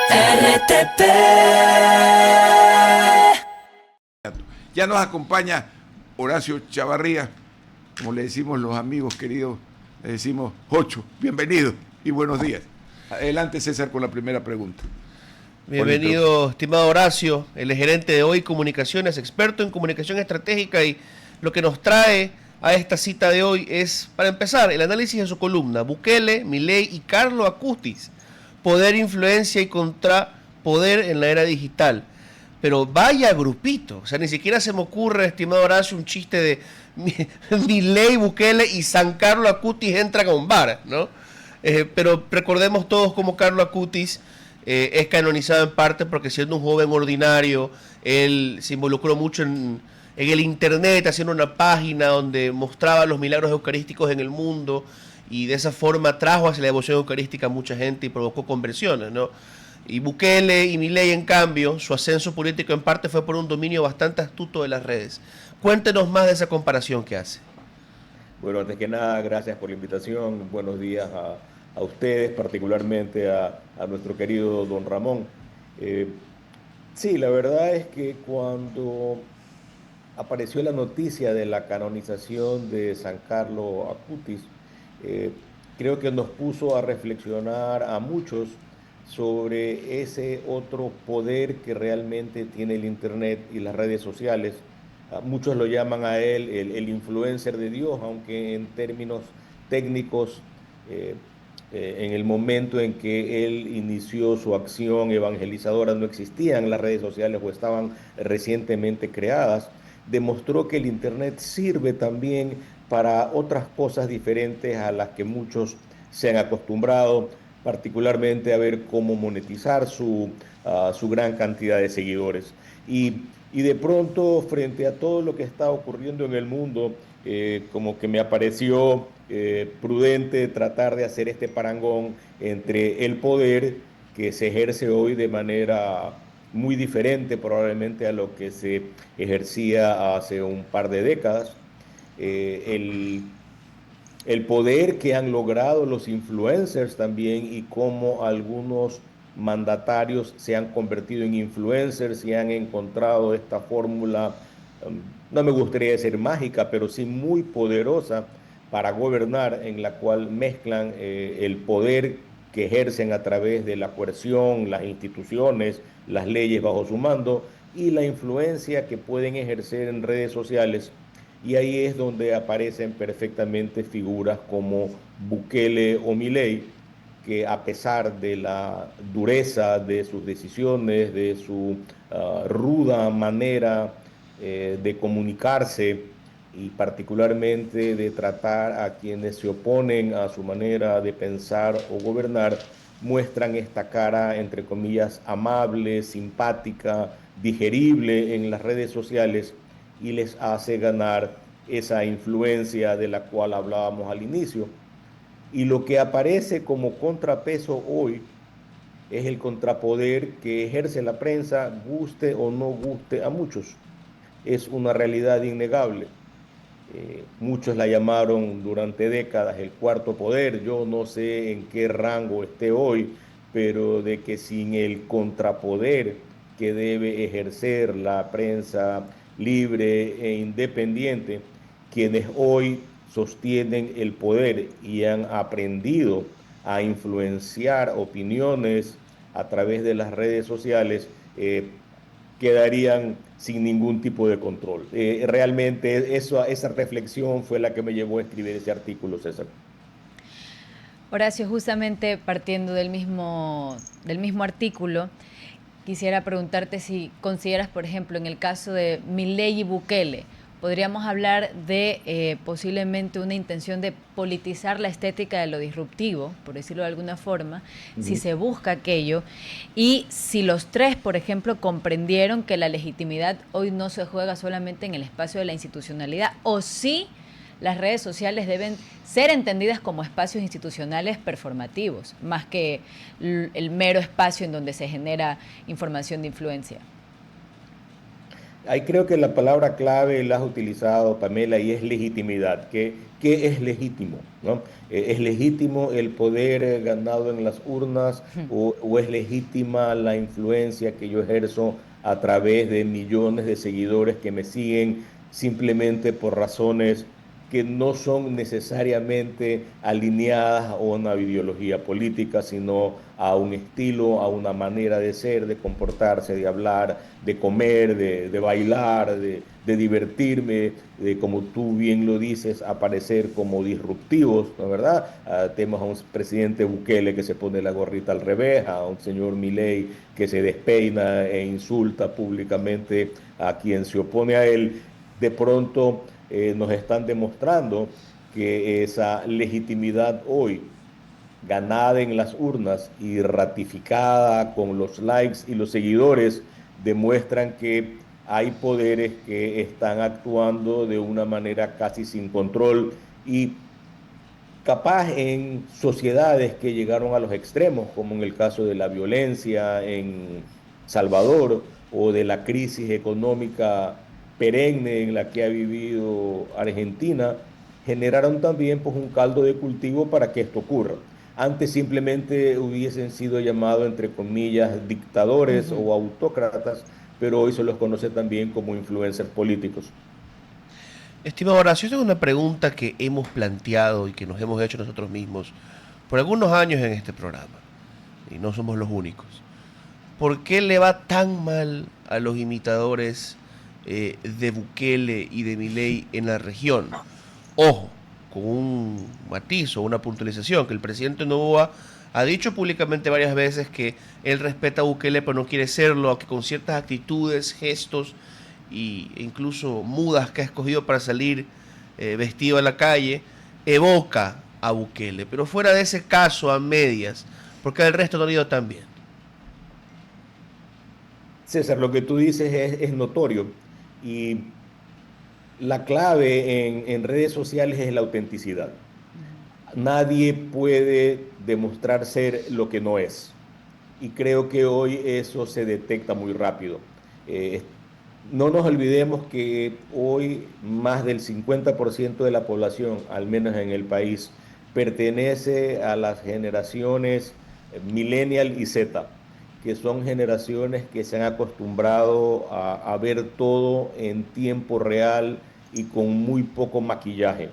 RTP. Ya nos acompaña Horacio Chavarría, como le decimos los amigos queridos, le decimos Jocho. Bienvenido y buenos días. Adelante, César, con la primera pregunta. Bienvenido, estimado Horacio, el gerente de Hoy Comunicaciones, experto en comunicación estratégica, y lo que nos trae a esta cita de hoy es, para empezar, el análisis de su columna: Bukele, Milei y Carlo Acutis, poder, influencia y contrapoder en la era digital. Pero vaya grupito, o sea, ni siquiera se me ocurre, estimado Horacio, un chiste de Milei, Bukele y San Carlo Acutis entra con bar, ¿no? Pero recordemos todos cómo Carlo Acutis es canonizado en parte porque, siendo un joven ordinario, él se involucró mucho en el internet, haciendo una página donde mostraba los milagros eucarísticos en el mundo, y de esa forma trajo hacia la devoción eucarística a mucha gente y provocó conversiones, ¿no? Y Bukele y Milei, en cambio, su ascenso político en parte fue por un dominio bastante astuto de las redes. Cuéntenos más de esa comparación que hace. Bueno, antes que nada, gracias por la invitación. Buenos días a ustedes, particularmente a nuestro querido don Ramón. Eh, sí, la verdad es que cuando apareció la noticia de la canonización de San Carlo Acutis, eh, creo que nos puso a reflexionar a muchos sobre ese otro poder que realmente tiene el Internet y las redes sociales. Muchos lo llaman a él el influencer de Dios, aunque en términos técnicos, eh, en el momento en que él inició su acción evangelizadora no existían las redes sociales o estaban recientemente creadas. Demostró que el Internet sirve también para otras cosas diferentes a las que muchos se han acostumbrado, particularmente a ver cómo monetizar su gran cantidad de seguidores. Y de pronto, frente a todo lo que está ocurriendo en el mundo, como que me apareció prudente tratar de hacer este parangón entre el poder que se ejerce hoy de manera muy diferente probablemente a lo que se ejercía hace un par de décadas, eh, el, el poder que han logrado los influencers también, y cómo algunos mandatarios se han convertido en influencers y han encontrado esta fórmula, no me gustaría decir mágica, pero sí muy poderosa para gobernar, en la cual mezclan el poder que ejercen a través de la coerción, las instituciones, las leyes bajo su mando, y la influencia que pueden ejercer en redes sociales. Y ahí es donde aparecen perfectamente figuras como Bukele o Milei, que a pesar de la dureza de sus decisiones, de su ruda manera de comunicarse, y particularmente de tratar a quienes se oponen a su manera de pensar o gobernar, muestran esta cara, entre comillas, amable, simpática, digerible en las redes sociales, y les hace ganar esa influencia de la cual hablábamos al inicio. Y lo que aparece como contrapeso hoy es el contrapoder que ejerce la prensa, guste o no guste a muchos. Es una realidad innegable. Muchos la llamaron durante décadas el cuarto poder. Yo no sé en qué rango esté hoy, pero de que sin el contrapoder que debe ejercer la prensa libre e independiente, quienes hoy sostienen el poder y han aprendido a influenciar opiniones a través de las redes sociales, quedarían sin ningún tipo de control. Realmente esa reflexión fue la que me llevó a escribir ese artículo, César. Horacio, justamente partiendo del mismo artículo, quisiera preguntarte si consideras, por ejemplo, en el caso de Milei y Bukele, podríamos hablar de posiblemente una intención de politizar la estética de lo disruptivo, por decirlo de alguna forma, si se busca aquello, y si los tres, por ejemplo, comprendieron que la legitimidad hoy no se juega solamente en el espacio de la institucionalidad, o si las redes sociales deben ser entendidas como espacios institucionales performativos, más que el mero espacio en donde se genera información de influencia. ahí creo que la palabra clave la has utilizado, Pamela, y es legitimidad. ¿Qué es legítimo? ¿No? ¿Es legítimo el poder ganado en las urnas o es legítima la influencia que yo ejerzo a través de millones de seguidores que me siguen simplemente por razones que no son necesariamente alineadas a una ideología política, sino a un estilo, a una manera de ser, de comportarse, de hablar, de comer, de bailar, de divertirme, de, como tú bien lo dices, aparecer como disruptivos, ¿no es verdad? Tenemos a un presidente Bukele que se pone la gorrita al revés, a un señor Milei que se despeina e insulta públicamente a quien se opone a él. De pronto nos están demostrando que esa legitimidad hoy, ganada en las urnas y ratificada con los likes y los seguidores, demuestran que hay poderes que están actuando de una manera casi sin control y capaz en sociedades que llegaron a los extremos, como en el caso de la violencia en Salvador o de la crisis económica perenne en la que ha vivido Argentina, generaron también pues, un caldo de cultivo para que esto ocurra. Antes simplemente hubiesen sido llamados, entre comillas, dictadores Ujú. o autócratas, pero hoy se los conoce también como influencers políticos. Estimado Horacio, esta es una pregunta que hemos planteado y que nos hemos hecho nosotros mismos por algunos años en este programa, y no somos los únicos. ¿Por qué le va tan mal a los imitadores de Bukele y de Milei en la región? Ojo, con un matiz o una puntualización, que el presidente Noboa ha dicho públicamente varias veces que él respeta a Bukele pero no quiere serlo, que con ciertas actitudes, gestos e incluso mudas que ha escogido para salir vestido a la calle, evoca a Bukele. Pero fuera de ese caso, a medias, porque el resto no ha ido tan bien. César, lo que tú dices es notorio y la clave en redes sociales es la autenticidad. Nadie puede demostrar ser lo que no es. Y creo que hoy eso se detecta muy rápido. Eh, no nos olvidemos que hoy más del 50% de la población, al menos en el país, pertenece a las generaciones millennial y Z, que son generaciones que se han acostumbrado a ver todo en tiempo real y con muy poco maquillaje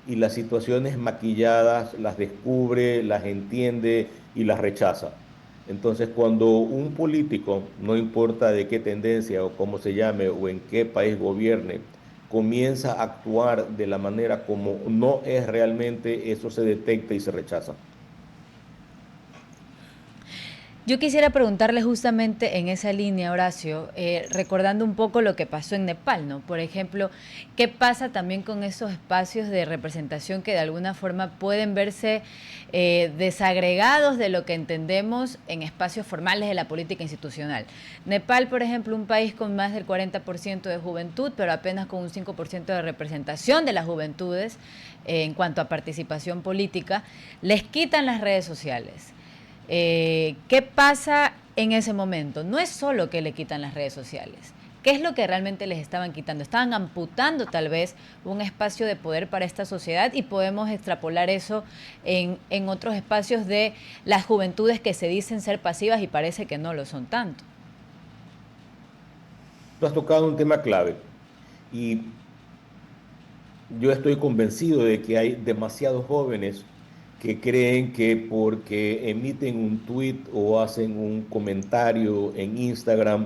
y las situaciones maquilladas las descubre, las entiende y las rechaza. Entonces, cuando un político, no importa de qué tendencia o cómo se llame o en qué país gobierne, comienza a actuar de la manera como no es realmente, eso se detecta y se rechaza. Yo quisiera preguntarle justamente en esa línea, Horacio, recordando un poco lo que pasó en Nepal, ¿no? Por ejemplo, ¿qué pasa también con esos espacios de representación que de alguna forma pueden verse desagregados de lo que entendemos en espacios formales de la política institucional? Nepal, por ejemplo, un país con más del 40% de juventud, pero apenas con un 5% de representación de las juventudes en cuanto a participación política, les quitan las redes sociales. ¿Qué pasa en ese momento? No es solo que le quitan las redes sociales. ¿Qué es lo que realmente les estaban quitando? Estaban amputando tal vez un espacio de poder para esta sociedad y podemos extrapolar eso en otros espacios de las juventudes que se dicen ser pasivas y parece que no lo son tanto. Tú has tocado un tema clave y yo estoy convencido de que hay demasiados jóvenes que creen que porque emiten un tweet o hacen un comentario en Instagram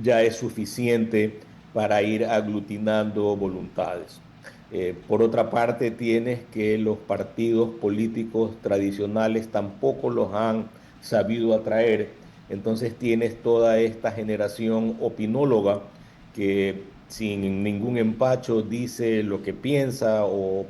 ya es suficiente para ir aglutinando voluntades. Por otra parte, tienes que los partidos políticos tradicionales tampoco los han sabido atraer. Entonces tienes toda esta generación opinóloga que sin ningún empacho dice lo que piensa o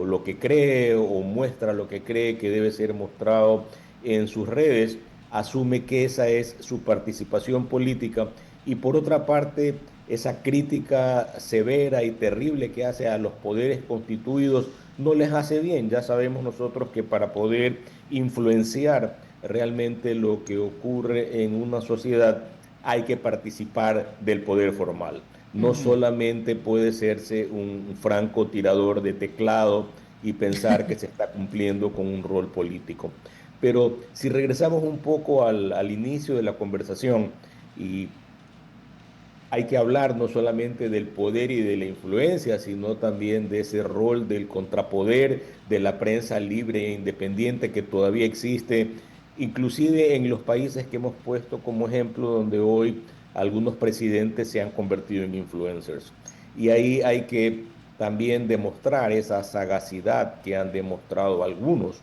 lo que cree o muestra lo que cree que debe ser mostrado en sus redes, asume que esa es su participación política y por otra parte, esa crítica severa y terrible que hace a los poderes constituidos no les hace bien. Ya sabemos nosotros que para poder influenciar realmente lo que ocurre en una sociedad hay que participar del poder formal. No solamente puede serse un francotirador de teclado y pensar que se está cumpliendo con un rol político. Pero si regresamos un poco al inicio de la conversación, y hay que hablar no solamente del poder y de la influencia, sino también de ese rol del contrapoder, de la prensa libre e independiente que todavía existe, inclusive en los países que hemos puesto como ejemplo, donde hoy algunos presidentes se han convertido en influencers. Y ahí hay que también demostrar esa sagacidad que han demostrado algunos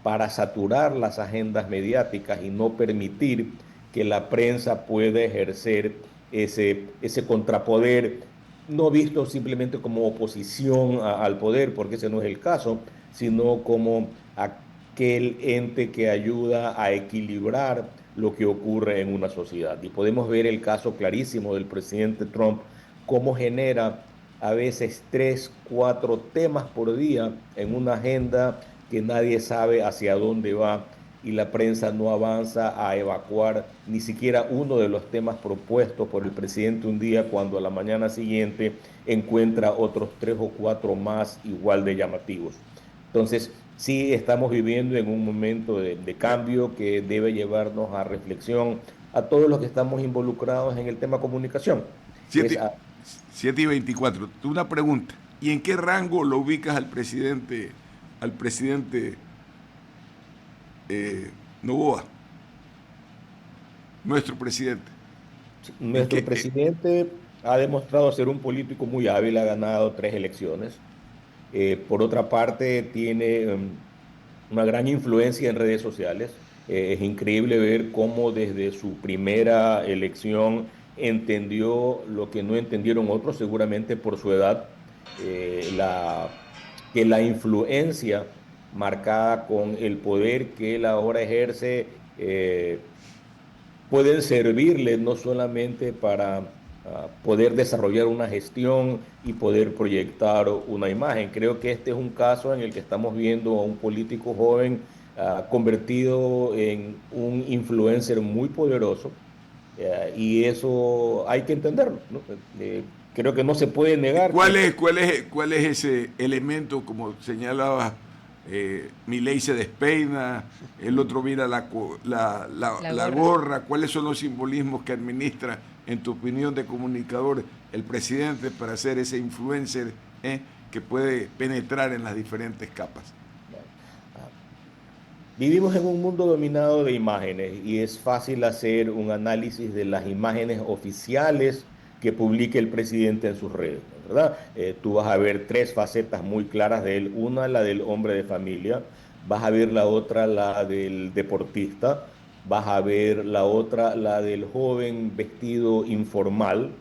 para saturar las agendas mediáticas y no permitir que la prensa pueda ejercer ese contrapoder, no visto simplemente como oposición al poder, porque ese no es el caso, sino como aquel ente que ayuda a equilibrar lo que ocurre en una sociedad. Y podemos ver el caso clarísimo del presidente Trump, cómo genera a veces 3, 4 temas por día en una agenda que nadie sabe hacia dónde va, y la prensa no avanza a evacuar ni siquiera uno de los temas propuestos por el presidente un día, cuando a la mañana siguiente encuentra otros 3 o 4 más igual de llamativos. Entonces, sí estamos viviendo en un momento de cambio que debe llevarnos a reflexión a todos los que estamos involucrados en el tema comunicación. Es 7, 7:24. Una pregunta. ¿Y en qué rango lo ubicas al presidente Noboa, nuestro presidente? Nuestro presidente ha demostrado ser un político muy hábil, ha ganado 3 elecciones. Por otra parte, tiene una gran influencia en redes sociales. Es increíble ver cómo desde su primera elección entendió lo que no entendieron otros, seguramente por su edad, que la influencia marcada con el poder que él ahora ejerce pueden servirle no solamente para poder desarrollar una gestión y poder proyectar una imagen. Creo que este es un caso en el que estamos viendo a un político joven convertido en un influencer muy poderoso, y eso hay que entenderlo, ¿no? Creo que no se puede negar ¿Cuál que... es, cuál es, cuál es ese elemento, como señalaba, Milei se despeina, el otro mira la gorra? ¿Cuáles son los simbolismos que administra, en tu opinión de comunicador, el presidente para ser ese influencer que puede penetrar en las diferentes capas? Vivimos en un mundo dominado de imágenes y es fácil hacer un análisis de las imágenes oficiales que publique el presidente en sus redes, ¿verdad? Tú vas a ver 3 facetas muy claras de él. Una, la del hombre de familia; vas a ver la otra, la del deportista; vas a ver la otra, la del joven vestido informal,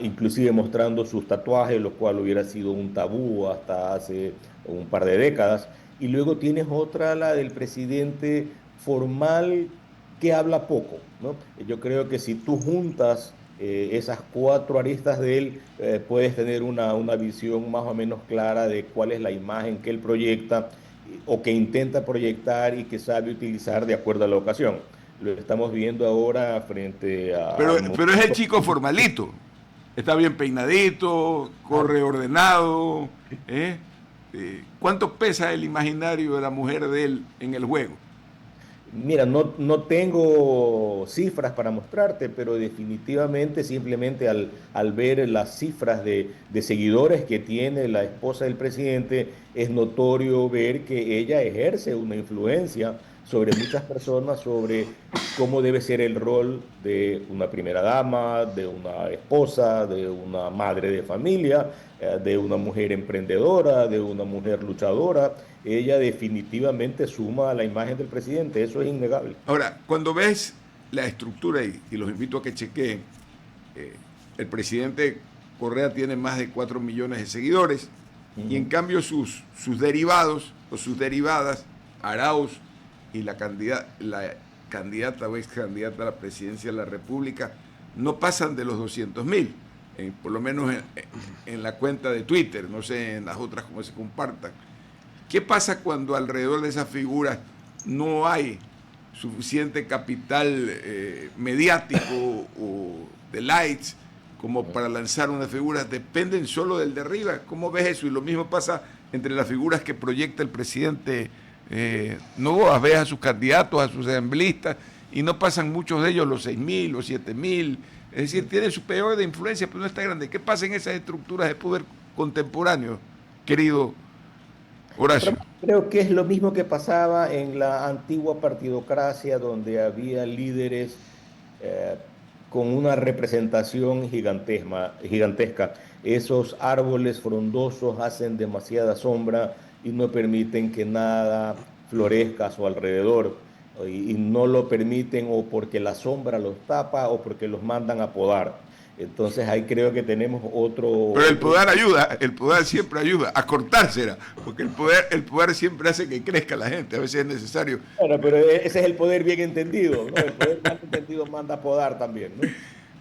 inclusive mostrando sus tatuajes, lo cual hubiera sido un tabú hasta hace un par de décadas. Y luego tienes otra, la del presidente formal, que habla poco, ¿no? Yo creo que si tú juntas esas 4 aristas de él, puedes tener una visión más o menos clara de cuál es la imagen que él proyecta, o que intenta proyectar y que sabe utilizar de acuerdo a la ocasión. Lo estamos viendo ahora frente al Pero es el momento. chico formalito. Está bien peinadito, corre ordenado. ¿Cuánto pesa el imaginario de la mujer de él en el juego? Mira, no tengo cifras para mostrarte, pero definitivamente simplemente al ver las cifras de seguidores que tiene la esposa del presidente, es notorio ver que ella ejerce una influencia sobre muchas personas, sobre cómo debe ser el rol de una primera dama, de una esposa, de una madre de familia, de una mujer emprendedora, de una mujer luchadora. Ella definitivamente suma a la imagen del presidente, eso es innegable. Ahora, cuando ves la estructura, y los invito a que chequeen, el presidente Correa tiene más de 4 millones de seguidores, y en cambio sus derivados o sus derivadas, Arauz y la candidata o ex candidata a la presidencia de la República, no pasan de los 200.000, por lo menos en la cuenta de Twitter, no sé en las otras cómo se compartan. ¿Qué pasa cuando alrededor de esas figuras no hay suficiente capital mediático o de lights como para lanzar unas figuras, dependen solo del de arriba. ¿Cómo ves eso? Y lo mismo pasa entre las figuras que proyecta el presidente Noboa. Ves a sus candidatos, a sus asambleístas, y no pasan muchos de ellos los 6.000, los 7.000. Es decir, tiene su periodo de influencia, pero no está grande. ¿Qué pasa en esas estructuras de poder contemporáneo, querido Horacio? Creo que es lo mismo que pasaba en la antigua partidocracia, donde había líderes con una representación gigantesca. Esos árboles frondosos hacen demasiada sombra y no permiten que nada florezca a su alrededor. Y no lo permiten o porque la sombra los tapa o porque los mandan a podar. Entonces ahí creo que tenemos otro... Pero el poder ayuda, el poder siempre ayuda a cortársela, porque el poder siempre hace que crezca la gente, a veces es necesario. Bueno, pero ese es el poder bien entendido, ¿no? El poder mal entendido manda a podar también, ¿no?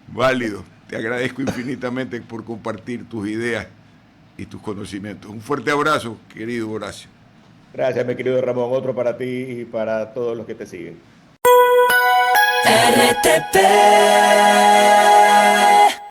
Válido, te agradezco infinitamente por compartir tus ideas y tus conocimientos. Un fuerte abrazo, querido Horacio. Gracias, mi querido Ramón, otro para ti y para todos los que te siguen. RTP